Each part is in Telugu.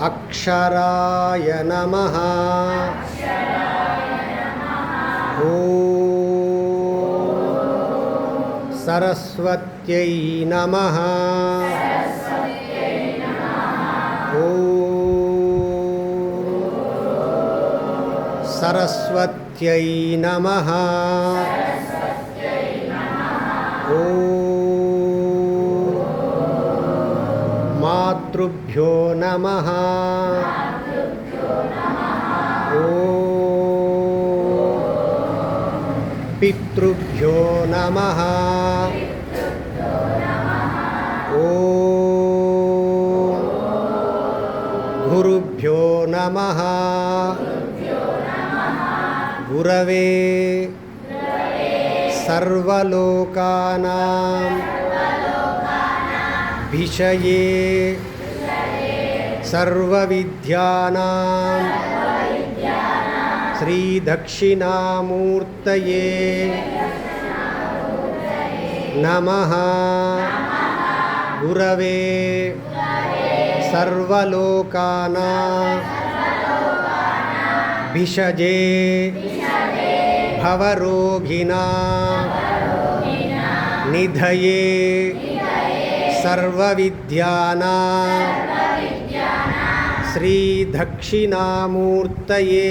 అక్షరాయ నమః. ఓం సరస్వత్యై నమః. సరస్వత్యై నమః. ఓం మాతృభ్యో నమః. ఓం పితృభ్యో నమః. ఓం గురుభ్యో నమః. గురవే సర్వలోకానాం భిషయే సర్వవిద్యానాం శ్రీదక్షిణామూర్తయే నమః. గురవే సర్వలోకానాం భిషజే భవరోగిణాం నిధయే సర్వవిద్యానాం శ్రీదక్షిణామూర్తయే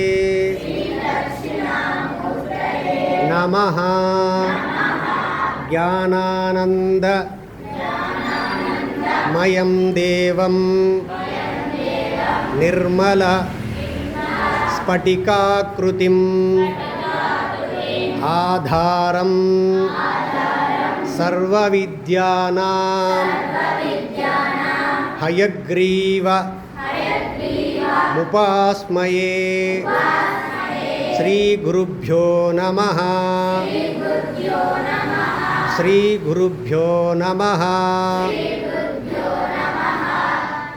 నమః. జ్ఞానానందమయం దేవం నిర్మల స్ఫటికాకృతిం ఆధారం సర్వవిద్యానాం హయగ్రీవముపాస్మయే. శ్రీగురుభ్యో నమః. శ్రీగురుభ్యో నమః.